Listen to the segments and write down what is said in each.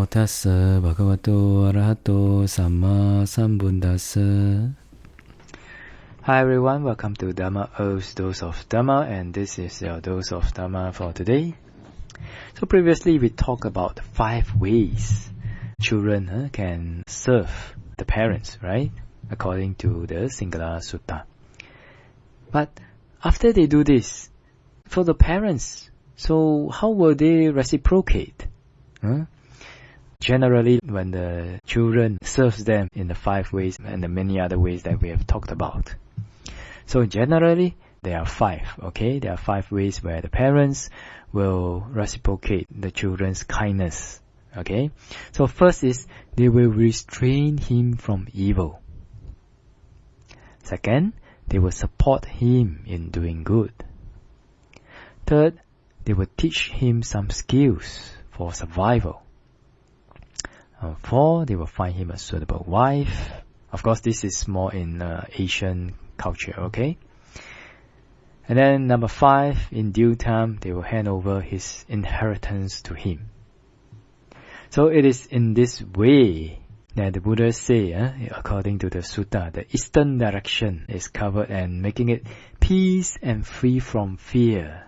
tassa bhagavato arahato samma sambuddhassa. Hi everyone, welcome to Dhamma O's Dose of Dhamma, and this is your Dose of Dhamma for today. So previously we talked about 5 ways children can serve the parents, right? According to the Mangala Sutta. But after they do this, for the parents, so how will they reciprocate? Generally, when the children serves them in the 5 ways and the many other ways that we have talked about. So generally, there are 5, okay? There are 5 ways where the parents will reciprocate the children's kindness, okay? So first is, they will restrain him from evil. Second, they will support him in doing good. Third, they will teach him some skills for survival. 4, they will find him a suitable wife. Of course, this is more in Asian culture, okay? And then number 5, in due time, they will hand over his inheritance to him. So it is in this way that the Buddha say, according to the sutta, the eastern direction is covered and making it peace and free from fear.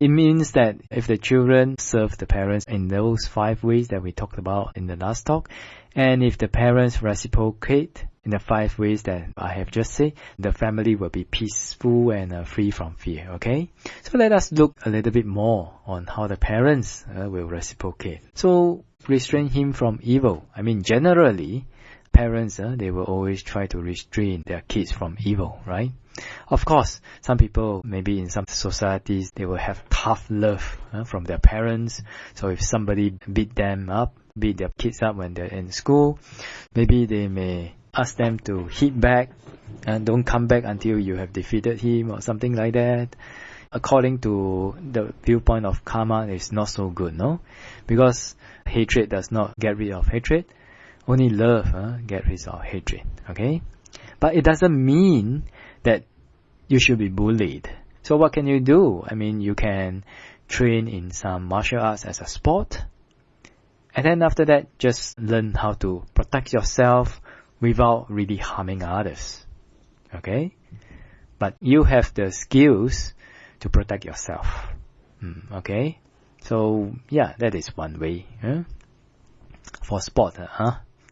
It means that if the children serve the parents in those 5 ways that we talked about in the last talk, and if the parents reciprocate in the 5 ways that I have just said, the family will be peaceful and free from fear, okay? So let us look a little bit more on how the parents will reciprocate. So restrain him from evil. I mean, generally, parents, they will always try to restrain their kids from evil, right? Of course, some people, maybe in some societies, they will have tough love from their parents. So if somebody beat their kids up when they're in school, maybe they may ask them to hit back and don't come back until you have defeated him or something like that. According to the viewpoint of karma, it's not so good, no? Because hatred does not get rid of hatred. Only love get rid of hatred, okay? But it doesn't mean that you should be bullied. So what can you do? I mean, you can train in some martial arts as a sport. And then after that, just learn how to protect yourself without really harming others. Okay? But you have the skills to protect yourself. Okay? So, yeah, that is one way. For sport,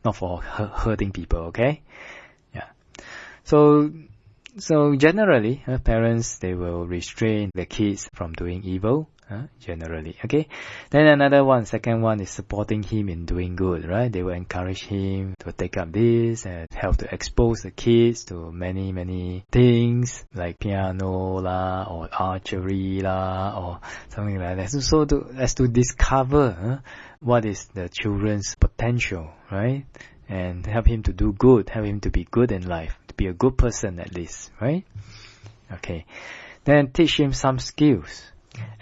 not for hurting people, okay? Yeah. So generally, parents, they will restrain the kids from doing evil, generally, okay? Then second one is supporting him in doing good, right? They will encourage him to take up this and help to expose the kids to many, many things like piano lah, or archery lah, or something like that. So as to discover what is the children's potential, right? And help him to do good, help him to be good in life, to be a good person at least, right? Okay. Then teach him some skills.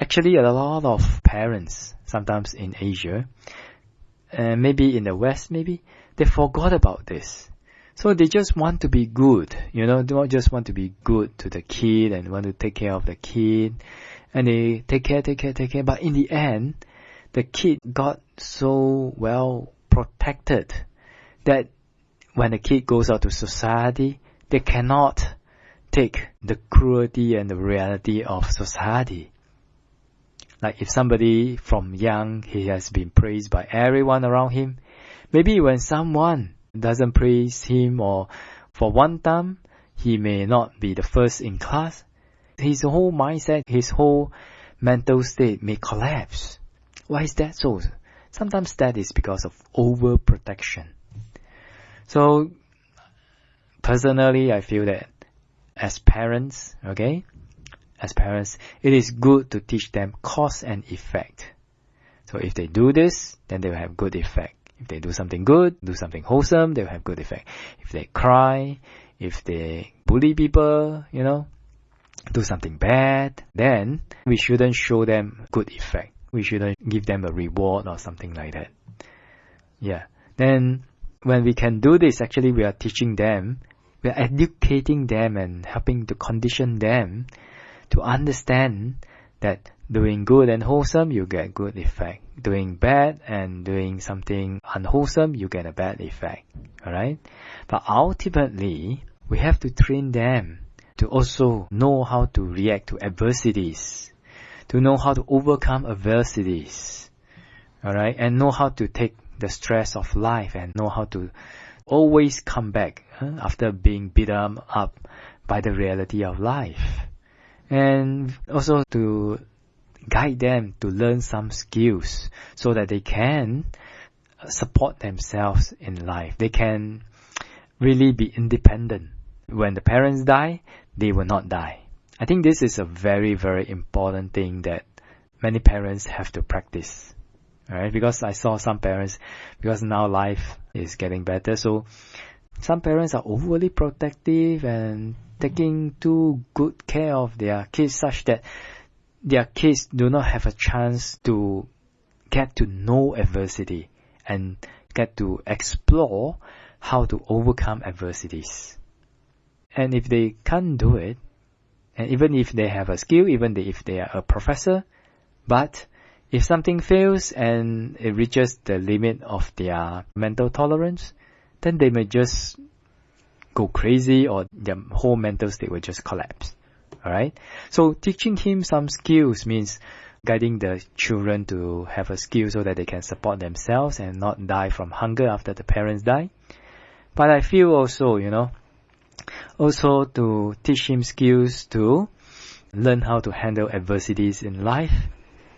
Actually, a lot of parents, sometimes in Asia, and maybe in the West, maybe, they forgot about this. So they just want to be good, they don't just want to be good to the kid and want to take care of the kid. And they take care. But in the end, the kid got so well protected that when the kid goes out to society, they cannot take the cruelty and the reality of society. Like if somebody from young, he has been praised by everyone around him, maybe when someone doesn't praise him, or for one time, he may not be the first in class, his whole mindset, his whole mental state may collapse. Why is that so? Sometimes that is because of overprotection. So, personally, I feel that as parents, it is good to teach them cause and effect. So if they do this, then they will have good effect. If they do something good, do something wholesome, they will have good effect. If they cry, if they bully people, do something bad, then we shouldn't show them good effect. We shouldn't give them a reward or something like that. Yeah. Then when we can do this, actually we are teaching them, we are educating them and helping to condition them to understand that doing good and wholesome, you get good effect. Doing bad and doing something unwholesome, you get a bad effect. Alright? But ultimately, we have to train them to also know how to react to adversities, to know how to overcome adversities. Alright? And know how to take the stress of life and know how to always come back after being beaten up by the reality of life. And also to guide them to learn some skills so that they can support themselves in life. They can really be independent. When the parents die, they will not die. I think this is a very, very important thing that many parents have to practice. Alright, because I saw some parents, because now life is getting better, so some parents are overly protective and taking too good care of their kids such that their kids do not have a chance to get to know adversity and get to explore how to overcome adversities. And if they can't do it, and even if they have a skill, even if they are a professor, but if something fails and it reaches the limit of their mental tolerance, then they may just go crazy or their whole mental state will just collapse. Alright? So teaching him some skills means guiding the children to have a skill so that they can support themselves and not die from hunger after the parents die. But I feel also, also to teach him skills to learn how to handle adversities in life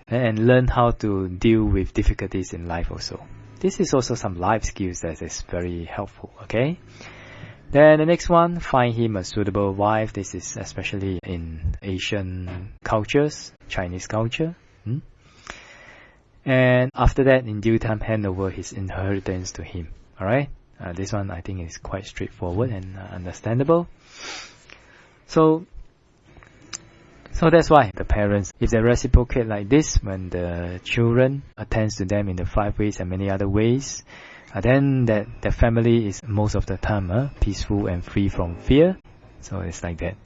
and learn how to deal with difficulties in life also. This is also some life skills that is very helpful, okay? Then the next one, find him a suitable wife. This is especially in Asian cultures, Chinese culture. And after that, in due time, hand over his inheritance to him. Alright? This one I think is quite straightforward and understandable. So that's why the parents, if they reciprocate like this, when the children attends to them in the 5 ways and many other ways, then the family is most of the time peaceful and free from fear. So it's like that.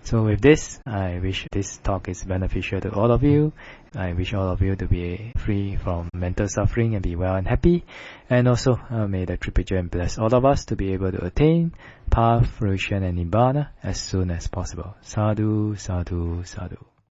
So with this, I wish this talk is beneficial to all of you. I wish all of you to be free from mental suffering and be well and happy. And also, may the Triple Gem bless all of us to be able to attain path, fruition and nibbana as soon as possible. Sadhu, sadhu, sadhu.